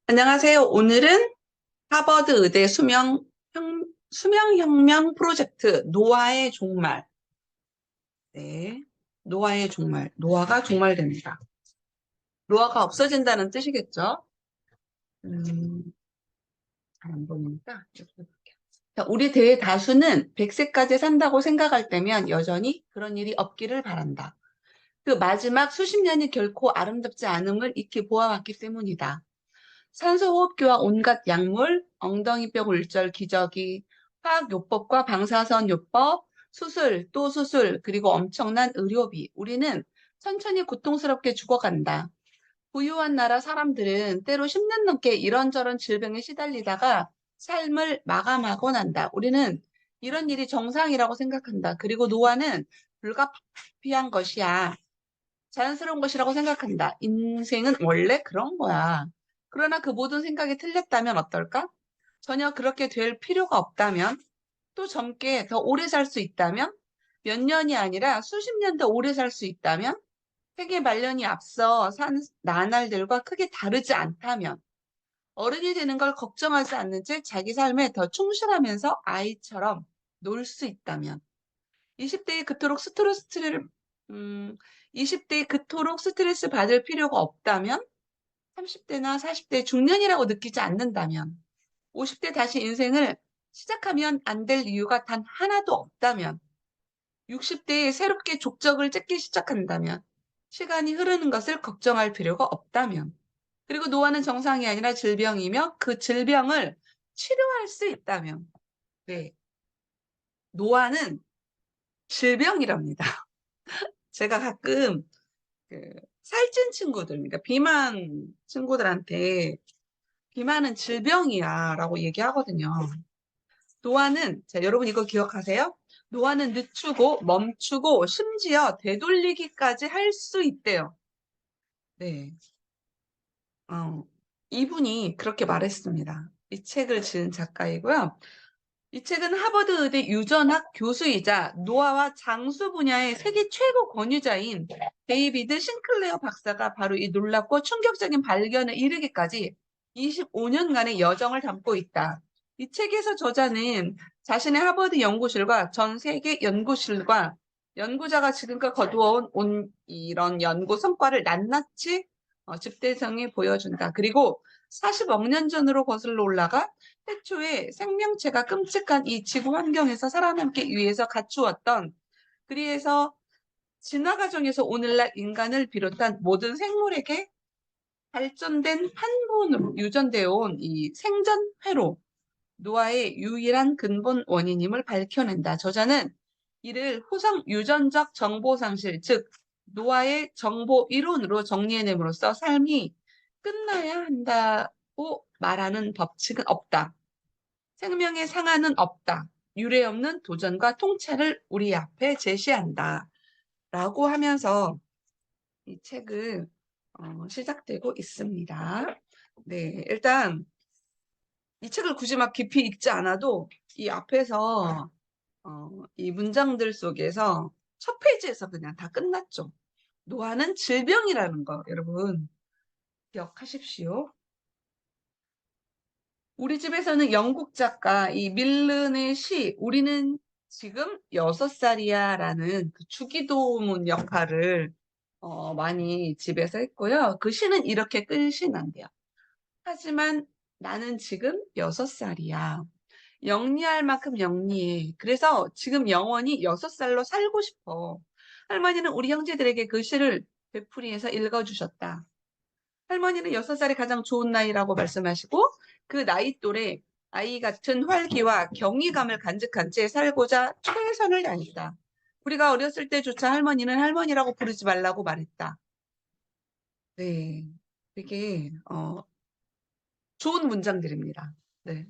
안녕하세요. 오늘은 하버드 의대 수명혁명 프로젝트 노아의 종말. 네. 노아의 종말. 노아가 종말됩니다. 노아가 없어진다는 뜻이겠죠? 잘 안 보이니까. 이렇게 해볼게요. 자, 우리 대다수는 100세까지 산다고 생각할 때면 여전히 그런 일이 없기를 바란다. 그 마지막 수십 년이 결코 아름답지 않음을 익히 보아왔기 때문이다. 산소호흡기와 온갖 약물, 엉덩이뼈 골절 기저귀, 화학요법과 방사선요법, 수술, 또 수술, 그리고 엄청난 의료비. 우리는 천천히 고통스럽게 죽어간다. 부유한 나라 사람들은 때로 10년 넘게 이런저런 질병에 시달리다가 삶을 마감하고 난다. 우리는 이런 일이 정상이라고 생각한다. 그리고 노화는 불가피한 것이야. 자연스러운 것이라고 생각한다. 인생은 원래 그런 거야. 그러나 그 모든 생각이 틀렸다면 어떨까? 전혀 그렇게 될 필요가 없다면, 또 젊게 더 오래 살 수 있다면, 몇 년이 아니라 수십 년 더 오래 살 수 있다면, 세계 말년이 앞서 산 나날들과 크게 다르지 않다면, 어른이 되는 걸 걱정하지 않는 채 자기 삶에 더 충실하면서 아이처럼 놀 수 있다면, 20대에 그토록 스트레스를, 음, 20대에 그토록 스트레스 받을 필요가 없다면, 30대나 40대 중년이라고 느끼지 않는다면, 50대 다시 인생을 시작하면 안 될 이유가 단 하나도 없다면, 60대에 새롭게 족적을 찢기 시작한다면, 시간이 흐르는 것을 걱정할 필요가 없다면, 그리고 노화는 정상이 아니라 질병이며 그 질병을 치료할 수 있다면, 네, 노화는 질병이랍니다. 제가 가끔 그 살찐 친구들, 그러니까 비만 친구들한테 비만은 질병이야라고 얘기하거든요. 노화는, 자, 여러분 이거 기억하세요? 노화는 늦추고 멈추고 심지어 되돌리기까지 할 수 있대요. 네. 어, 이분이 그렇게 말했습니다. 이 책을 지은 작가이고요. 이 책은 하버드 의대 유전학 교수이자 노화와 장수 분야의 세계 최고 권위자인 데이비드 싱클레어 박사가 바로 이 놀랍고 충격적인 발견에 이르기까지 25년간의 여정을 담고 있다. 이 책에서 저자는 자신의 하버드 연구실과 전 세계 연구실과 연구자가 지금까지 거두어온 이런 연구 성과를 낱낱이 집대성에 보여준다. 그리고 40억 년 전으로 거슬러 올라가 태초에 생명체가 끔찍한 이 지구 환경에서 살아남기 위해서 갖추었던, 그래서 진화 과정에서 오늘날 인간을 비롯한 모든 생물에게 발전된 판본으로 유전되어 온 이 생전 회로, 노화의 유일한 근본 원인임을 밝혀낸다. 저자는 이를 후성 유전적 정보 상실, 즉 노화의 정보 이론으로 정리해냄으로써 삶이 끝나야 한다고 말하는 법칙은 없다. 생명의 상한은 없다. 유례 없는 도전과 통찰을 우리 앞에 제시한다. 라고 하면서 이 책을 시작되고 있습니다. 네, 일단 이 책을 굳이 막 깊이 읽지 않아도 이 앞에서 이 문장들 속에서 첫 페이지에서 그냥 다 끝났죠. 노화는 질병이라는 거 여러분 기억하십시오. 우리 집에서는 영국 작가 이 밀른의 시 우리는 지금 6살이야 라는 그 주기도문 역할을 많이 집에서 했고요. 그 시는 이렇게 끝이 난대요. 하지만 나는 지금 6살이야. 영리할 만큼 영리해. 그래서 지금 영원히 6살로 살고 싶어. 할머니는 우리 형제들에게 그 시를 되풀이해서 읽어주셨다. 할머니는 6살이 가장 좋은 나이라고 말씀하시고 그 나이 또래 아이 같은 활기와 경이감을 간직한 채 살고자 최선을 다했다. 우리가 어렸을 때조차 할머니는 할머니라고 부르지 말라고 말했다. 네, 되게 좋은 문장들입니다. 네.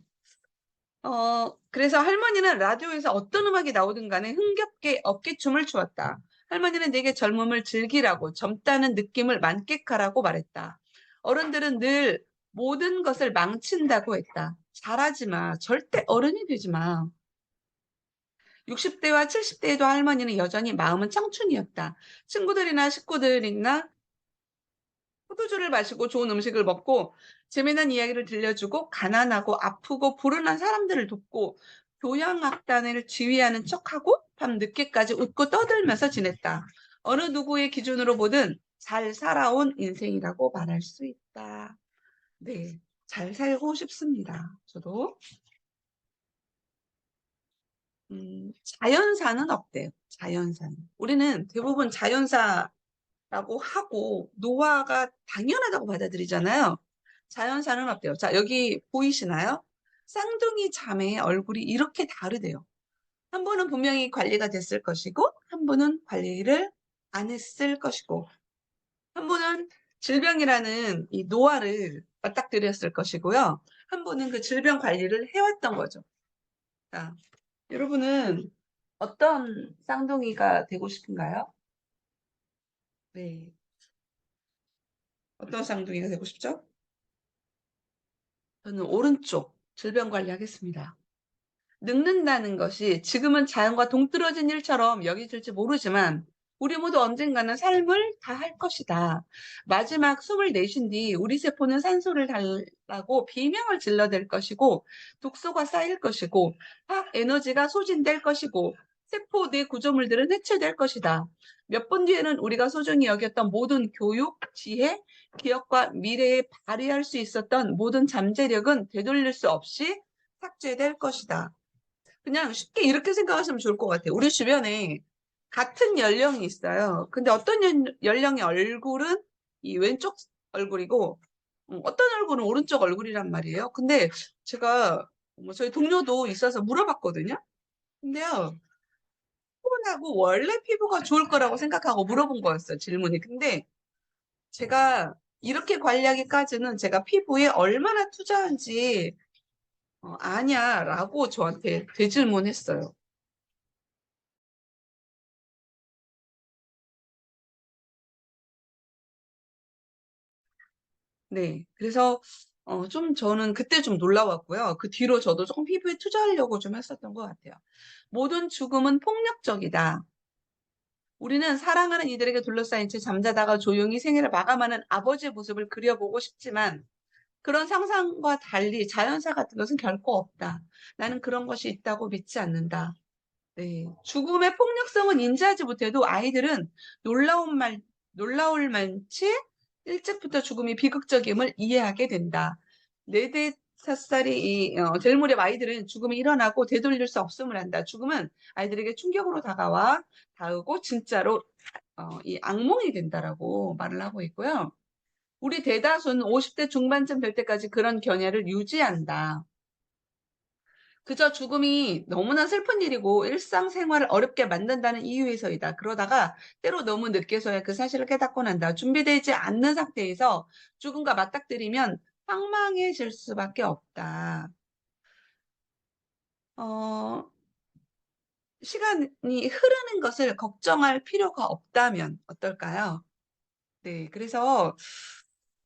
그래서 할머니는 라디오에서 어떤 음악이 나오든 간에 흥겹게 어깨춤을 추었다. 할머니는 내게 젊음을 즐기라고 젊다는 느낌을 만끽하라고 말했다. 어른들은 늘 모든 것을 망친다고 했다. 잘하지 마. 절대 어른이 되지 마. 60대와 70대에도 할머니는 여전히 마음은 청춘이었다. 친구들이나 식구들이나 포도주를 마시고 좋은 음식을 먹고 재미난 이야기를 들려주고 가난하고 아프고 불운한 사람들을 돕고 교향악단을 지휘하는 척하고 밤 늦게까지 웃고 떠들면서 지냈다. 어느 누구의 기준으로 보든 잘 살아온 인생이라고 말할 수 있다. 네, 잘 살고 싶습니다. 저도. 자연사는 어때요? 자연사는. 우리는 대부분 자연사라고 하고 노화가 당연하다고 받아들이잖아요. 자연사는 어때요? 자, 여기 보이시나요? 쌍둥이 자매의 얼굴이 이렇게 다르대요. 한 분은 분명히 관리가 됐을 것이고, 한 분은 관리를 안 했을 것이고, 한 분은 질병이라는 이 노화를 맞닥뜨렸을 것이고요. 한 분은 그 질병 관리를 해왔던 거죠. 자, 여러분은 어떤 쌍둥이가 되고 싶은가요? 네. 어떤 쌍둥이가 되고 싶죠? 저는 오른쪽 질병 관리하겠습니다. 늙는다는 것이 지금은 자연과 동떨어진 일처럼 여겨질지 모르지만 우리 모두 언젠가는 삶을 다할 것이다. 마지막 숨을 내쉰 뒤 우리 세포는 산소를 달라고 비명을 질러댈 것이고 독소가 쌓일 것이고 화학 에너지가 소진될 것이고 세포 내 구조물들은 해체될 것이다. 몇 분 뒤에는 우리가 소중히 여겼던 모든 교육, 지혜, 기억과 미래에 발휘할 수 있었던 모든 잠재력은 되돌릴 수 없이 삭제될 것이다. 그냥 쉽게 이렇게 생각하시면 좋을 것 같아요. 우리 주변에 같은 연령이 있어요. 근데 어떤 연령의 얼굴은 이 왼쪽 얼굴이고 어떤 얼굴은 오른쪽 얼굴이란 말이에요. 근데 제가 뭐 저희 동료도 있어서 물어봤거든요. 근데요, 피부하고 원래 피부가 좋을 거라고 생각하고 물어본 거였어요, 질문이. 근데 제가 이렇게 관리하기까지는 제가 피부에 얼마나 투자한지 아냐라고 저한테 되질문했어요. 네. 그래서 좀 저는 그때 좀 놀라웠고요. 그 뒤로 저도 조금 피부에 투자하려고 좀 했었던 것 같아요. 모든 죽음은 폭력적이다. 우리는 사랑하는 이들에게 둘러싸인 채 잠자다가 조용히 생애를 마감하는 아버지의 모습을 그려보고 싶지만 그런 상상과 달리 자연사 같은 것은 결코 없다. 나는 그런 것이 있다고 믿지 않는다. 네. 죽음의 폭력성은 인지하지 못해도 아이들은 놀라울 만치 일찍부터 죽음이 비극적임을 이해하게 된다. 4대 5살이 될 무렵 아이들은 죽음이 일어나고 되돌릴 수 없음을 안다. 죽음은 아이들에게 충격으로 다가와 닿고 진짜로 이 악몽이 된다라고 말을 하고 있고요. 우리 대다수는 50대 중반쯤 될 때까지 그런 견해를 유지한다. 그저 죽음이 너무나 슬픈 일이고 일상생활을 어렵게 만든다는 이유에서이다. 그러다가 때로 너무 늦게서야 그 사실을 깨닫곤 한다. 준비되지 않는 상태에서 죽음과 맞닥뜨리면 황망해질 수밖에 없다. 어, 시간이 흐르는 것을 걱정할 필요가 없다면 어떨까요? 네, 그래서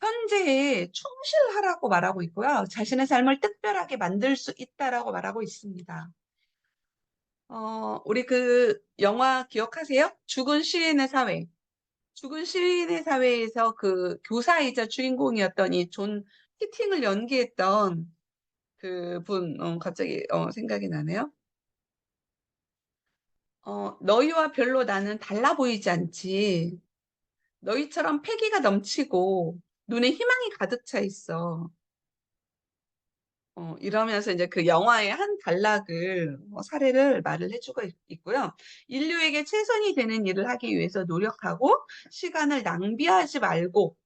현재에 충실하라고 말하고 있고요. 자신의 삶을 특별하게 만들 수 있다라고 말하고 있습니다. 우리 그 영화 기억하세요? 죽은 시인의 사회. 죽은 시인의 사회에서 그 교사이자 주인공이었던 이 존 키팅을 연기했던 그 분, 갑자기 생각이 나네요. 너희와 별로 나는 달라 보이지 않지. 너희처럼 패기가 넘치고 눈에 희망이 가득 차 있어. 이러면서 이제 그 영화의 한 단락을 사례를 말을 해주고 있고요. 인류에게 최선이 되는 일을 하기 위해서 노력하고 시간을 낭비하지 말고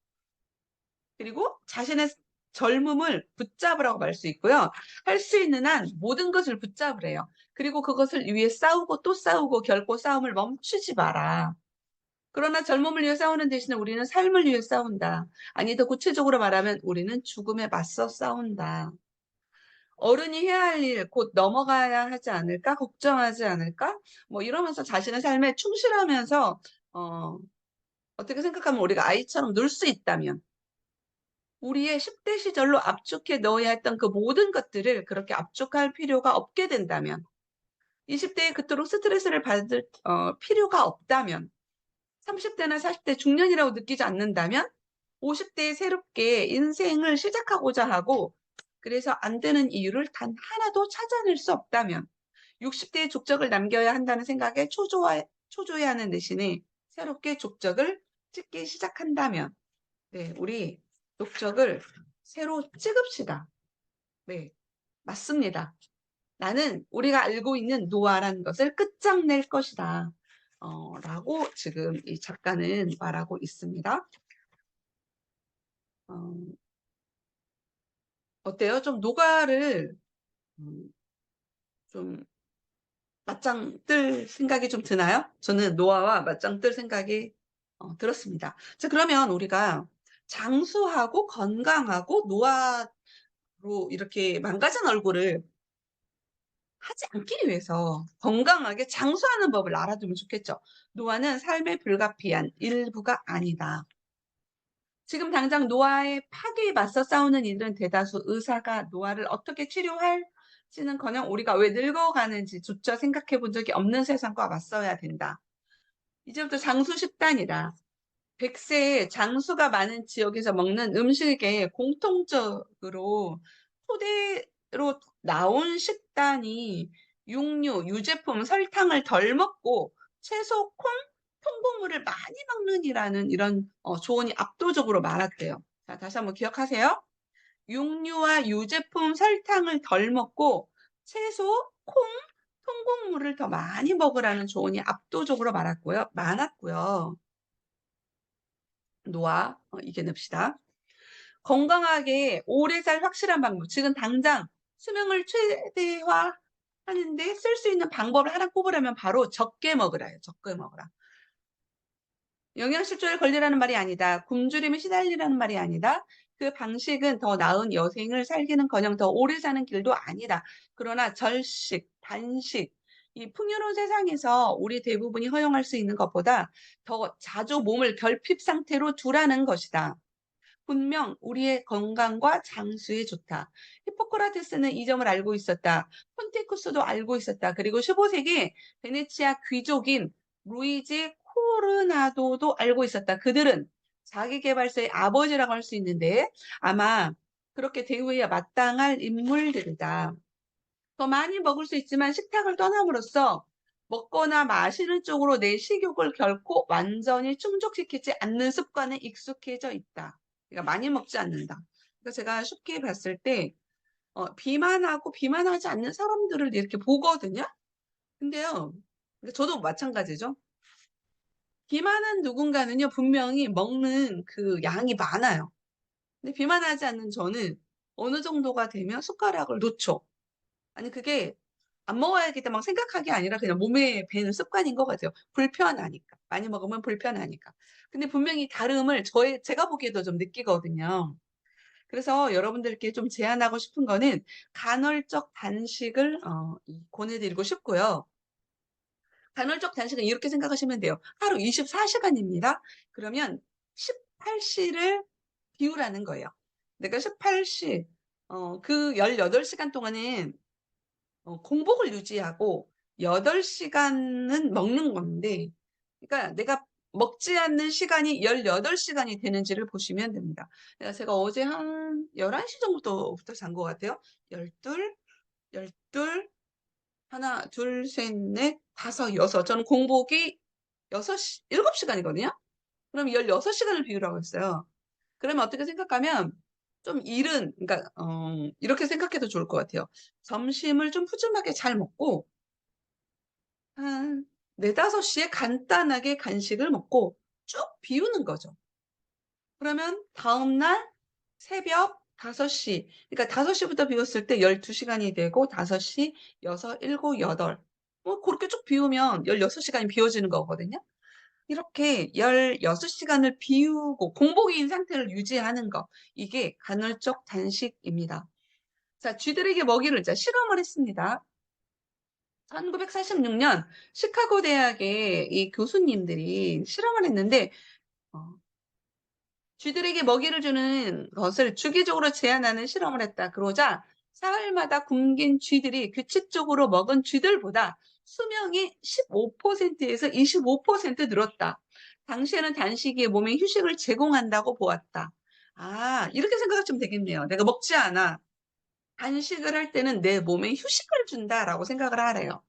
그리고 자신의 젊음을 붙잡으라고 말 수 있고요. 할 수 있는 한 모든 것을 붙잡으래요. 그리고 그것을 위해 싸우고 또 싸우고 결코 싸움을 멈추지 마라. 그러나 젊음을 위해 싸우는 대신에 우리는 삶을 위해 싸운다. 아니 더 구체적으로 말하면 우리는 죽음에 맞서 싸운다. 어른이 해야 할 일 곧 넘어가야 하지 않을까? 걱정하지 않을까? 뭐 이러면서 자신의 삶에 충실하면서 어, 어떻게 생각하면 우리가 아이처럼 놀 수 있다면 우리의 10대 시절로 압축해 넣어야 했던 그 모든 것들을 그렇게 압축할 필요가 없게 된다면 20대에 그토록 스트레스를 받을 필요가 없다면 30대나 40대 중년이라고 느끼지 않는다면 50대에 새롭게 인생을 시작하고자 하고 그래서 안 되는 이유를 단 하나도 찾아낼 수 없다면 60대의 족적을 남겨야 한다는 생각에 초조해하는 대신에 새롭게 족적을 찍기 시작한다면 네, 우리 족적을 새로 찍읍시다. 네, 맞습니다. 나는 우리가 알고 있는 노화라는 것을 끝장낼 것이다. 라고 지금 이 작가는 말하고 있습니다. 어때요? 좀 노화를 좀 맞짱 뜰 생각이 좀 드나요? 저는 노화와 맞짱 뜰 생각이 들었습니다. 자, 그러면 우리가 장수하고 건강하고 노화로 이렇게 망가진 얼굴을 하지 않기 위해서 건강하게 장수하는 법을 알아두면 좋겠죠. 노화는 삶의 불가피한 일부가 아니다. 지금 당장 노화의 파괴에 맞서 싸우는 이들은 대다수 의사가 노화를 어떻게 치료할지는커녕 우리가 왜 늙어가는지조차 생각해 본 적이 없는 세상과 맞서야 된다. 이제부터 장수 10단이다. 100세에 장수가 많은 지역에서 먹는 음식에 공통적으로 토대로 나온 식단이 육류, 유제품, 설탕을 덜 먹고 채소, 콩, 통곡물을 많이 먹는이라는 이런 조언이 압도적으로 많았대요. 자, 다시 한번 기억하세요. 육류와 유제품, 설탕을 덜 먹고 채소, 콩, 통곡물을 더 많이 먹으라는 조언이 압도적으로 많았고요. 노화 이겨냅시다. 건강하게 오래 살 확실한 방법. 지금 당장 수명을 최대화하는데 쓸 수 있는 방법을 하나 꼽으라면 바로 적게 먹으라요. 적게 먹으라. 영양실조에 걸리라는 말이 아니다. 굶주림에 시달리라는 말이 아니다. 그 방식은 더 나은 여생을 살기는커녕 더 오래 사는 길도 아니다. 그러나 절식, 단식, 이 풍요로운 세상에서 우리 대부분이 허용할 수 있는 것보다 더 자주 몸을 결핍 상태로 두라는 것이다. 분명 우리의 건강과 장수에 좋다. 히포크라테스는 이 점을 알고 있었다. 폰테쿠스도 알고 있었다. 그리고 15세기 베네치아 귀족인 루이지 코르나도도 알고 있었다. 그들은 자기계발서의 아버지라고 할 수 있는데 아마 그렇게 대우해야 마땅할 인물들이다. 더 많이 먹을 수 있지만 식탁을 떠남으로써 먹거나 마시는 쪽으로 내 식욕을 결코 완전히 충족시키지 않는 습관에 익숙해져 있다. 그러니까 많이 먹지 않는다. 그러니까 제가 쉽게 봤을 때 비만하고 비만하지 않는 사람들을 이렇게 보거든요. 근데요, 저도 마찬가지죠. 비만한 누군가는요, 분명히 먹는 그 양이 많아요. 근데 비만하지 않는 저는 어느 정도가 되면 숟가락을 놓죠. 아니, 그게 안 먹어야겠다 막 생각한 게 아니라 그냥 몸에 배는 습관인 것 같아요. 불편하니까. 많이 먹으면 불편하니까. 근데 분명히 다름을 제가 보기에도 좀 느끼거든요. 그래서 여러분들께 좀 제안하고 싶은 거는 간헐적 단식을 권해드리고 싶고요. 간헐적 단식은 이렇게 생각하시면 돼요. 하루 24시간입니다. 그러면 18시를 비우라는 거예요. 내가 18시, 그 18시간 동안은 공복을 유지하고 8시간은 먹는 건데, 그러니까 내가 먹지 않는 시간이 18시간이 되는지를 보시면 됩니다. 제가 어제 한 11시 정도부터 잔 것 같아요. 12, 12, 하나, 둘, 셋, 넷, 다섯, 여섯. 저는 공복이 7시간이거든요. 그럼 16시간을 비우라고 했어요. 그러면 어떻게 생각하면 좀 그러니까 이렇게 생각해도 좋을 것 같아요. 점심을 좀 푸짐하게 잘 먹고 한 4, 5시에 간단하게 간식을 먹고 쭉 비우는 거죠. 그러면 다음날 새벽 5시, 그러니까 5시부터 비웠을 때 12시간이 되고 5시, 6, 7, 8. 그렇게 쭉 비우면 16시간이 비워지는 거거든요. 이렇게 16시간을 비우고 공복인 상태를 유지하는 거, 이게 간헐적 단식입니다. 자, 쥐들에게 먹이를 실험을 했습니다. 1946년 시카고 대학의 이 교수님들이 실험을 했는데 쥐들에게 먹이를 주는 것을 주기적으로 제한하는 실험을 했다. 그러자 사흘마다 굶긴 쥐들이 규칙적으로 먹은 쥐들보다 수명이 15%에서 25% 늘었다. 당시에는 단식이 몸에 휴식을 제공한다고 보았다. 아, 이렇게 생각하시면 되겠네요. 내가 먹지 않아. 단식을 할 때는 내 몸에 휴식을 준다라고 생각을 하래요.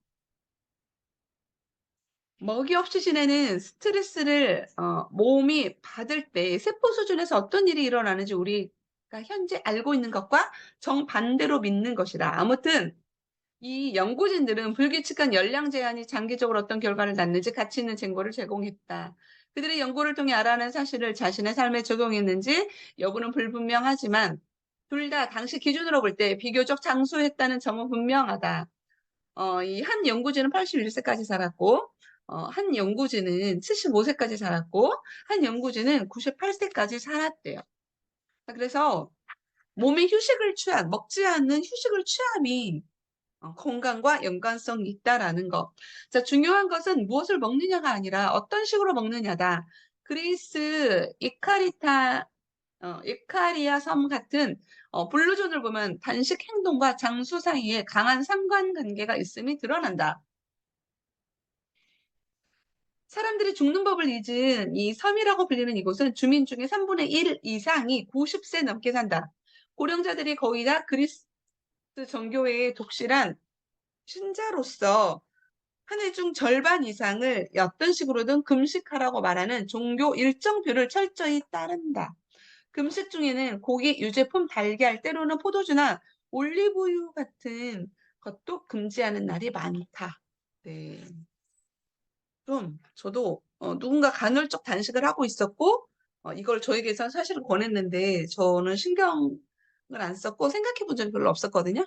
먹이 없이 지내는 스트레스를 몸이 받을 때 세포 수준에서 어떤 일이 일어나는지 우리가 현재 알고 있는 것과 정반대로 믿는 것이다. 아무튼 이 연구진들은 불규칙한 열량 제한이 장기적으로 어떤 결과를 낳는지 가치 있는 증거를 제공했다. 그들의 연구를 통해 알아낸 사실을 자신의 삶에 적용했는지 여부는 불분명하지만 둘 다 당시 기준으로 볼 때 비교적 장수했다는 점은 분명하다. 이 한 연구진은 81세까지 살았고, 한 연구진은 75세까지 살았고, 한 연구진은 98세까지 살았대요. 그래서 몸의 휴식을 먹지 않는 휴식을 취함이 건강과 연관성이 있다라는 거. 자, 중요한 것은 무엇을 먹느냐가 아니라 어떤 식으로 먹느냐다. 그리스 이카리아 섬 같은 블루존을 보면 단식 행동과 장수 사이에 강한 상관관계가 있음이 드러난다. 사람들이 죽는 법을 잊은 이 섬이라고 불리는 이곳은 주민 중에 3분의 1 이상이 90세 넘게 산다. 고령자들이 거의 다 그리스 정교회의 독실한 신자로서 한 해 중 절반 이상을 어떤 식으로든 금식하라고 말하는 종교 일정표를 철저히 따른다. 금식 중에는 고기, 유제품, 달걀, 때로는 포도주나 올리브유 같은 것도 금지하는 날이 많다. 네. 좀 저도 누군가 간헐적 단식을 하고 있었고 이걸 저에게서 사실은 권했는데 저는 신경을 안 썼고 생각해 본 적이 별로 없었거든요.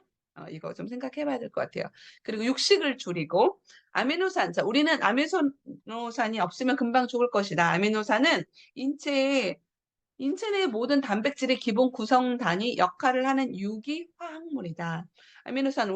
이거 좀 생각해 봐야 될 것 같아요. 그리고 육식을 줄이고 아미노산. 자, 우리는 아미노산이 없으면 금방 죽을 것이다. 아미노산은 인체 내 모든 단백질의 기본 구성단위 역할을 하는 유기 화학물이다. 아미노산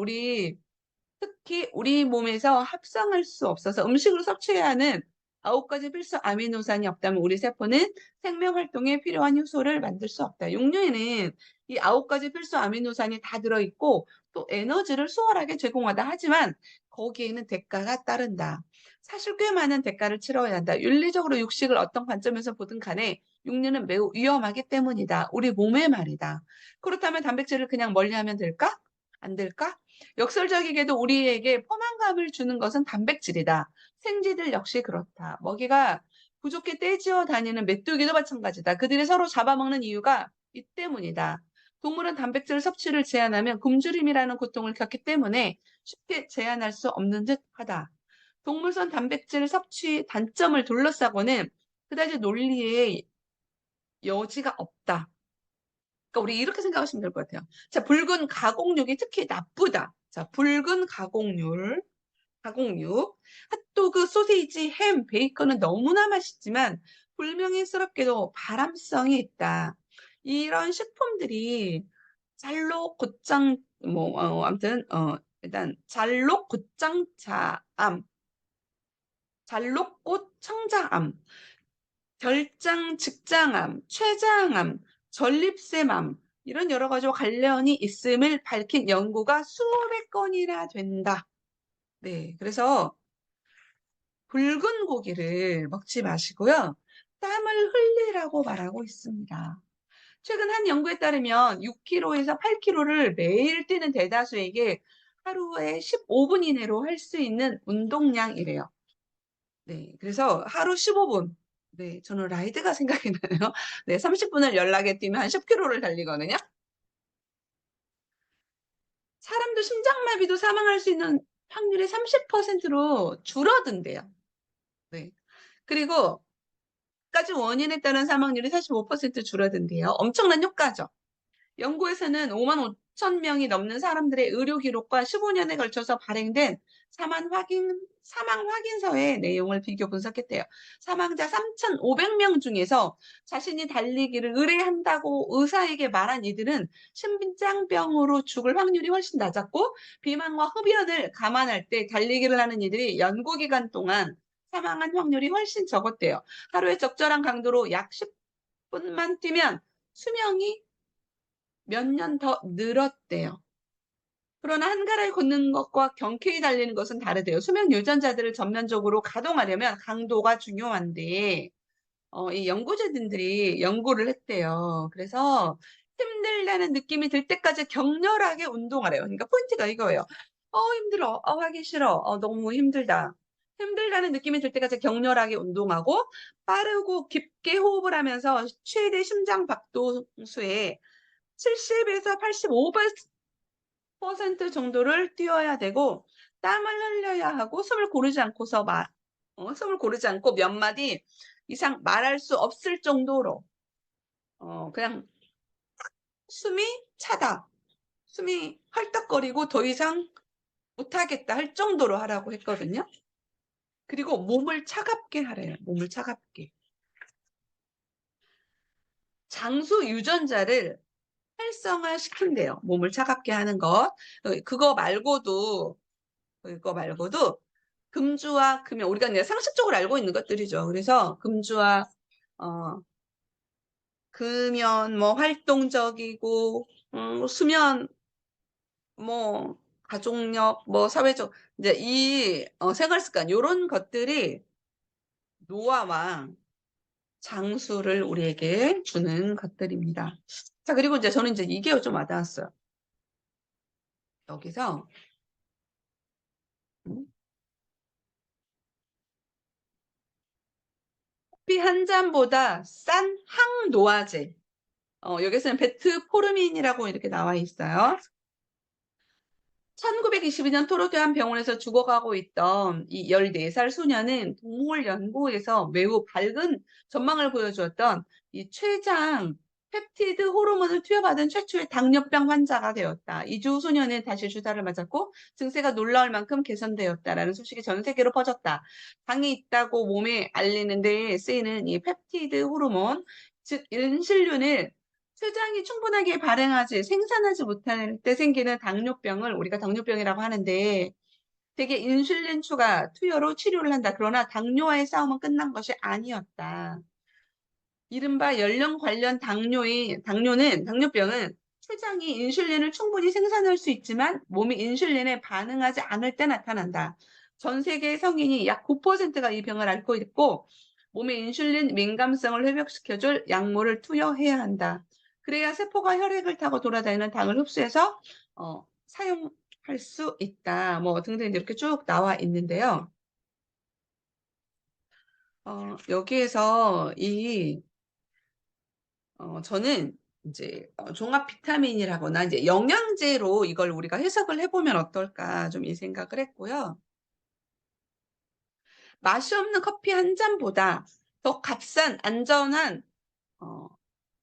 특히 우리 몸에서 합성할 수 없어서 음식으로 섭취해야 하는 9가지 필수 아미노산이 없다면 우리 세포는 생명 활동에 필요한 효소를 만들 수 없다. 육류에는 이 9가지 필수 아미노산이 다 들어있고 또 에너지를 수월하게 제공하다 하지만 거기에는 대가가 따른다. 사실 꽤 많은 대가를 치러야 한다. 윤리적으로 육식을 어떤 관점에서 보든 간에 육류는 매우 위험하기 때문이다. 우리 몸의 말이다. 그렇다면 단백질을 그냥 멀리하면 될까? 안 될까? 역설적이게도 우리에게 포만감을 주는 것은 단백질이다. 생쥐들 역시 그렇다. 먹이가 부족해 떼지어 다니는 메뚜기도 마찬가지다. 그들이 서로 잡아먹는 이유가 이 때문이다. 동물은 단백질 섭취를 제한하면 굶주림이라는 고통을 겪기 때문에 쉽게 제한할 수 없는 듯하다. 동물성 단백질 섭취 단점을 둘러싸고는 그다지 논리의 여지가 없다. 그러니까 우리 이렇게 생각하시면 될 것 같아요. 자, 붉은 가공육이 특히 나쁘다. 자, 붉은 가공육, 핫도그, 소시지, 햄, 베이컨은 너무나 맛있지만 불명예스럽게도 발암성이 있다. 이런 식품들이 잘록 곧장 아무튼 일단 잘록 곧장차암, 잘록꽃 청자암, 결장 직장암, 췌장암, 전립선암 이런 여러 가지와 관련이 있음을 밝힌 연구가 수백 건이나 된다. 네, 그래서 붉은 고기를 먹지 마시고요. 땀을 흘리라고 말하고 있습니다. 최근 한 연구에 따르면 6km에서 8km를 매일 뛰는 대다수에게 하루에 15분 이내로 할 수 있는 운동량이래요. 네, 그래서 하루 15분. 네, 저는 라이드가 생각이 나요. 네, 30분을 연락에 뛰면 한 10km를 달리거든요. 사람도 심장마비도 사망할 수 있는 확률이 30%로 줄어든대요. 네. 그리고 까지 원인에 따른 사망률이 45% 줄어든대요. 엄청난 효과죠. 연구에서는 5만 5천 명이 넘는 사람들의 의료 기록과 15년에 걸쳐서 발행된 사망 확인서의 내용을 비교 분석했대요. 사망자 3,500명 중에서 자신이 달리기를 의뢰한다고 의사에게 말한 이들은 심장병으로 죽을 확률이 훨씬 낮았고 비만과 흡연을 감안할 때 달리기를 하는 이들이 연구기간 동안 사망한 확률이 훨씬 적었대요. 하루에 적절한 강도로 약 10분만 뛰면 수명이 몇 년 더 늘었대요. 그러나 한가라에 걷는 것과 경쾌히 달리는 것은 다르대요. 수명 유전자들을 전면적으로 가동하려면 강도가 중요한데 이 연구자들이 연구를 했대요. 그래서 힘들다는 느낌이 들 때까지 격렬하게 운동하래요. 그러니까 포인트가 이거예요. 힘들어. 하기 싫어. 너무 힘들다. 힘들다는 느낌이 들 때까지 격렬하게 운동하고 빠르고 깊게 호흡을 하면서 최대 심장 박동수의 70에서 85% 정도를 뛰어야 되고 땀을 흘려야 하고 숨을 고르지 않고 몇 마디 이상 말할 수 없을 정도로 그냥 숨이 차다. 숨이 헐떡거리고 더 이상 못하겠다 할 정도로 하라고 했거든요. 그리고 몸을 차갑게 하래요. 몸을 차갑게. 장수 유전자를 활성화시킨대요. 몸을 차갑게 하는 것. 그거 말고도 금주와 금연, 우리가 그냥 상식적으로 알고 있는 것들이죠. 그래서 금주와 금연, 뭐 활동적이고 수면, 뭐 가족력, 뭐 사회적 이제 이 생활 습관 이런 것들이 노화와 장수를 우리에게 주는 것들입니다. 자, 그리고 이제 저는 이제 이게 좀 와닿았어요. 여기서 커피 한 잔보다 싼 항노화제. 여기서는 베트포르민이라고 이렇게 나와 있어요. 1922년 토르대한 병원에서 죽어가고 있던 이 14살 소녀는 동물연구에서 매우 밝은 전망을 보여주었던 이 췌장 펩티드 호르몬을 투여받은 최초의 당뇨병 환자가 되었다. 2주 후 소녀는 다시 주사를 맞았고 증세가 놀라울 만큼 개선되었다라는 소식이 전 세계로 퍼졌다. 당이 있다고 몸에 알리는 데 쓰이는 이 펩티드 호르몬, 즉 인슐린을 췌장이 충분하게 생산하지 못할 때 생기는 당뇨병을 우리가 당뇨병이라고 하는데 되게 인슐린 추가 투여로 치료를 한다. 그러나 당뇨와의 싸움은 끝난 것이 아니었다. 이른바 연령 관련 당뇨병은 췌장이 인슐린을 충분히 생산할 수 있지만 몸이 인슐린에 반응하지 않을 때 나타난다. 전 세계 성인이 약 9%가 이 병을 앓고 있고 몸의 인슐린 민감성을 회복시켜줄 약물을 투여해야 한다. 그래야 세포가 혈액을 타고 돌아다니는 당을 흡수해서 사용할 수 있다. 뭐 등등 이렇게 쭉 나와 있는데요. 여기에서 저는 이제 종합 비타민이라거나 이제 영양제로 이걸 우리가 해석을 해보면 어떨까 좀 이 생각을 했고요. 맛이 없는 커피 한 잔보다 더 값싼 안전한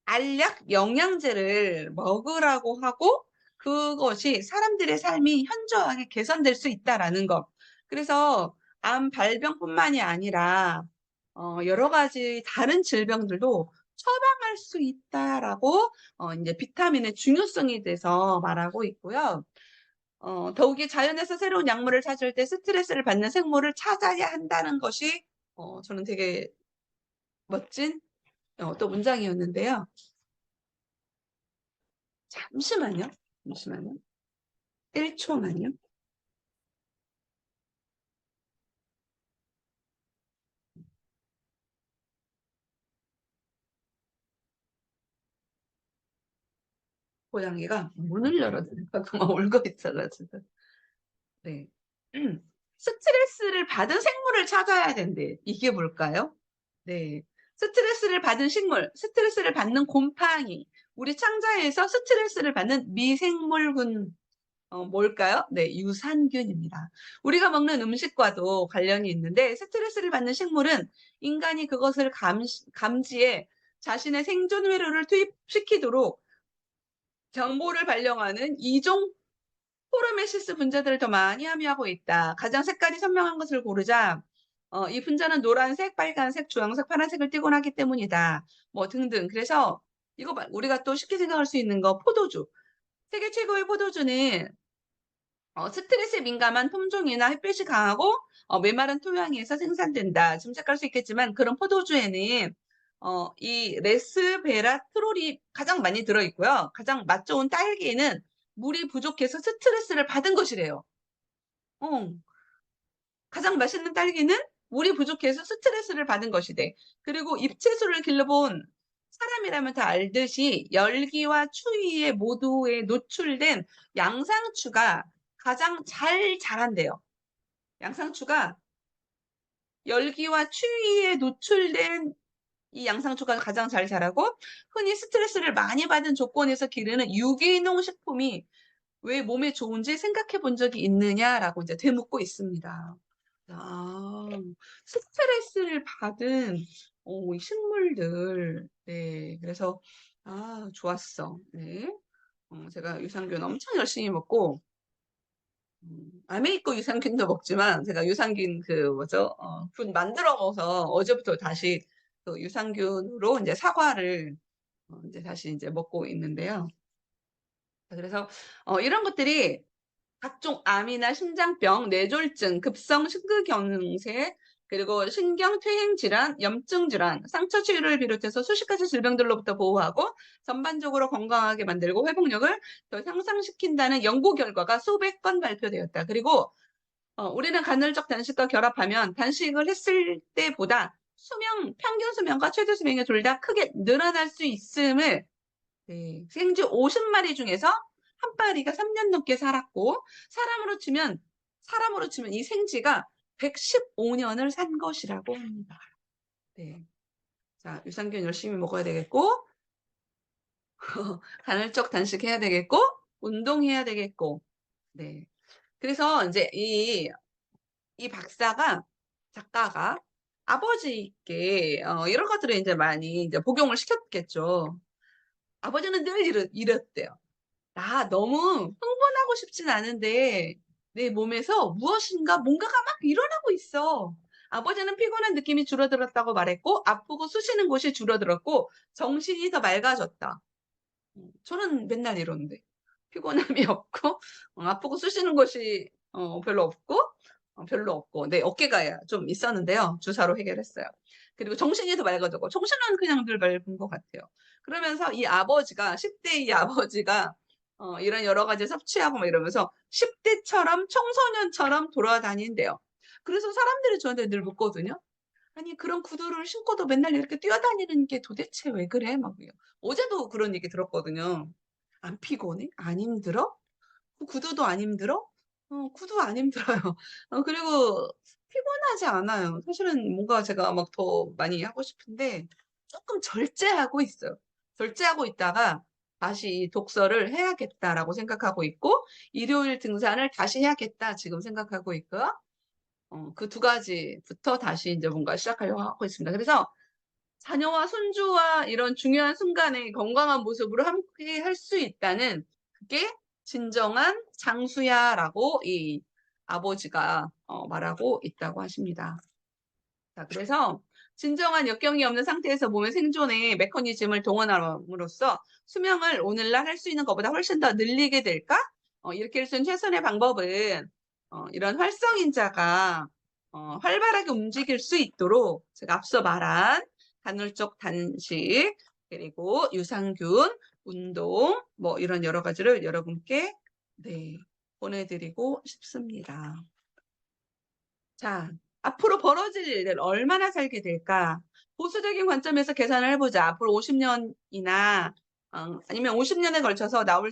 알약 영양제를 먹으라고 하고 그것이 사람들의 삶이 현저하게 개선될 수 있다라는 것. 그래서 암 발병뿐만이 아니라 여러 가지 다른 질병들도 처방할 수 있다라고 이제 비타민의 중요성에 대해서 말하고 있고요. 더욱이 자연에서 새로운 약물을 찾을 때 스트레스를 받는 생물을 찾아야 한다는 것이 저는 되게 멋진 또 문장이었는데요. 잠시만요. 잠시만요. 1초만요. 고양이가 문을 열어주니까 막 울고 있어가지고. 네. 스트레스를 받은 생물을 찾아야 된대. 이게 뭘까요? 네. 스트레스를 받은 식물, 스트레스를 받는 곰팡이. 우리 창자에서 스트레스를 받는 미생물군, 뭘까요? 네, 유산균입니다. 우리가 먹는 음식과도 관련이 있는데, 스트레스를 받는 식물은 인간이 그것을 감지해 자신의 생존 회로를 투입시키도록 정보를 발령하는 이종 포르메시스 분자들을 더 많이 함유하고 있다. 가장 색깔이 선명한 것을 고르자 이 분자는 노란색, 빨간색, 주황색, 파란색을 띠곤 하기 때문이다. 뭐 등등. 그래서 이거 우리가 또 쉽게 생각할 수 있는 거 포도주. 세계 최고의 포도주는 스트레스에 민감한 품종이나 햇빛이 강하고 메마른 토양에서 생산된다. 짐작할 수 있겠지만 그런 포도주에는 이 레스베라트롤이 가장 많이 들어있고요. 가장 맛 좋은 딸기에는 물이 부족해서 스트레스를 받은 것이래요. 어, 가장 맛있는 딸기는 물이 부족해서 스트레스를 받은 것이대. 그리고 잎채소를 길러본 사람이라면 다 알듯이 열기와 추위에 모두에 노출된 양상추가 가장 잘 자란대요. 양상추가 열기와 추위에 노출된 이 양상추가 가장 잘 자라고, 흔히 스트레스를 많이 받은 조건에서 기르는 유기농 식품이 왜 몸에 좋은지 생각해 본 적이 있느냐라고 이제 되묻고 있습니다. 아, 스트레스를 받은 이 식물들. 네, 그래서 좋았어. 네, 제가 유산균 엄청 열심히 먹고, 아메이코 유산균도 먹지만 제가 유산균 그 뭐죠? 균 만들어 먹어서 어제부터 다시 그 유산균으로 이제 사과를 이제 다시 이제 먹고 있는데요. 그래서 이런 것들이 각종 암이나 심장병, 뇌졸중, 급성 심근경색, 그리고 신경퇴행 질환, 염증 질환, 상처 치유를 비롯해서 수십 가지 질병들로부터 보호하고 전반적으로 건강하게 만들고 회복력을 더 향상시킨다는 연구 결과가 수백 건 발표되었다. 그리고 우리는 간헐적 단식과 결합하면 단식을 했을 때보다 평균 수명과 최저 수명이 둘 다 크게 늘어날 수 있음을, 네, 생쥐 50마리 중에서 한 마리가 3년 넘게 살았고, 사람으로 치면 이 생쥐가 115년을 산 것이라고 합니다. 네. 자, 유산균 열심히 먹어야 되겠고, 간헐적 단식해야 되겠고, 운동해야 되겠고, 네. 그래서 이제 이 작가가 아버지께 이런 것들을 이제 많이 이제 복용을 시켰겠죠. 아버지는 늘 이랬대요. 나 너무 흥분하고 싶진 않은데 내 몸에서 뭔가가 막 일어나고 있어. 아버지는 피곤한 느낌이 줄어들었다고 말했고, 아프고 쑤시는 곳이 줄어들었고, 정신이 더 맑아졌다. 저는 맨날 이러는데 피곤함이 없고, 아프고 쑤시는 곳이 별로 없고, 네, 어깨가 좀 있었는데요. 주사로 해결했어요. 그리고 정신이 더 맑아졌고, 정신은 그냥 늘 맑은 것 같아요. 그러면서 이 아버지가, 10대 이 아버지가 이런 여러 가지 섭취하고 막 이러면서 10대처럼 청소년처럼 돌아다닌대요. 그래서 사람들이 저한테 늘 묻거든요. 아니, 그런 구두를 신고도 맨날 이렇게 뛰어다니는 게 도대체 왜 그래? 막요. 어제도 그런 얘기 들었거든요. 안 피곤해? 안 힘들어? 그 구두도 안 힘들어? 구두 안 힘들어요. 그리고 피곤하지 않아요. 사실은 뭔가 제가 막 더 많이 하고 싶은데 조금 절제하고 있어요. 절제하고 있다가 다시 독서를 해야겠다라고 생각하고 있고, 일요일 등산을 다시 해야겠다 지금 생각하고 있고요. 그 두 가지부터 다시 이제 뭔가 시작하려고 하고 있습니다. 그래서 자녀와 손주와 이런 중요한 순간에 건강한 모습으로 함께 할 수 있다는, 그게 진정한 장수야라고 이 아버지가 말하고 있다고 하십니다. 자, 그래서 진정한 역경이 없는 상태에서 몸의 생존의 메커니즘을 동원함으로써 수명을 오늘날 할 수 있는 것보다 훨씬 더 늘리게 될까? 이렇게 할 수 있는 최선의 방법은 이런 활성인자가 활발하게 움직일 수 있도록 제가 앞서 말한 간헐적 단식, 그리고 유산균, 운동, 뭐 이런 여러 가지를 여러분께, 네, 보내드리고 싶습니다. 자, 앞으로 벌어질 일들 얼마나 살게 될까? 보수적인 관점에서 계산을 해보자. 앞으로 50년이나 아니면 50년에 걸쳐서 나올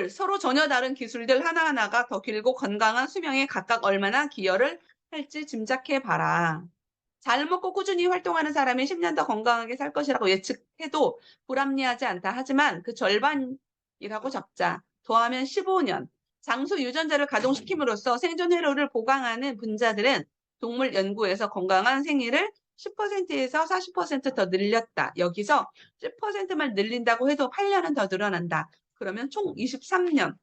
서로 전혀 다른 기술들 하나하나가 더 길고 건강한 수명에 각각 얼마나 기여를 할지 짐작해 봐라. 잘 먹고 꾸준히 활동하는 사람이 10년 더 건강하게 살 것이라고 예측해도 불합리하지 않다. 하지만 그 절반이라고 잡자. 더하면 15년. 장수 유전자를 가동시킴으로써 생존 회로를 보강하는 분자들은 동물 연구에서 건강한 생애를 10%에서 40% 더 늘렸다. 여기서 10%만 늘린다고 해도 8년은 더 늘어난다. 그러면 총 23년.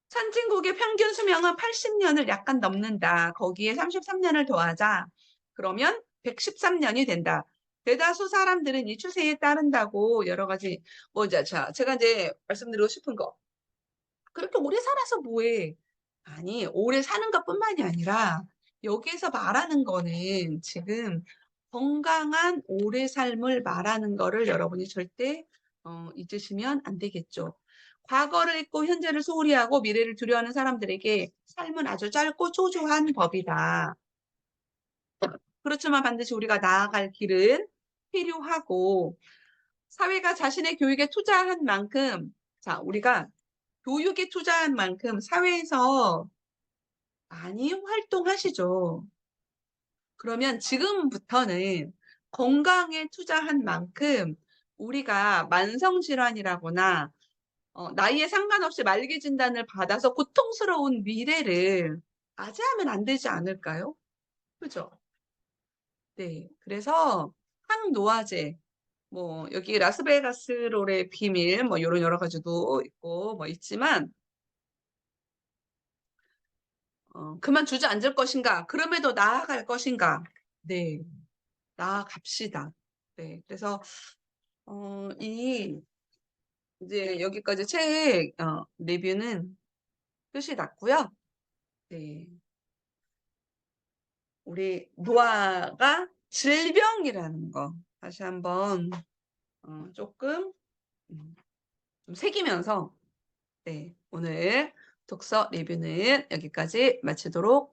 선진국의 평균 수명은 80년을 약간 넘는다. 거기에 33년을 더하자. 그러면 113년이 된다. 대다수 사람들은 이 추세에 따른다고 여러 가지, 제가 이제 말씀드리고 싶은 거. 그렇게 오래 살아서 뭐해? 아니, 오래 사는 것뿐만이 아니라 여기에서 말하는 거는 지금 건강한 오래 삶을 말하는 거를 여러분이 절대 잊으시면 안 되겠죠. 과거를 잊고 현재를 소홀히 하고 미래를 두려워하는 사람들에게 삶은 아주 짧고 초조한 법이다. 그렇지만 반드시 우리가 나아갈 길은 필요하고 사회가 자신의 교육에 투자한 만큼 자, 우리가 교육에 투자한 만큼 사회에서 많이 활동하시죠. 그러면 지금부터는 건강에 투자한 만큼 우리가 만성질환이라거나 나이에 상관없이 말기 진단을 받아서 고통스러운 미래를 맞이하면 안 되지 않을까요? 그죠? 네. 그래서 항노화제, 뭐, 여기 라스베가스 롤의 비밀, 뭐, 요런 여러 가지도 있고, 뭐, 있지만, 그만 주저앉을 것인가? 그럼에도 나아갈 것인가? 네. 나아갑시다. 네. 그래서, 이제 여기까지 책, 리뷰는 끝이 났고요. 네. 우리 노화가 질병이라는 거 다시 한번 조금 좀 새기면서 네, 오늘 독서 리뷰는 여기까지 마치도록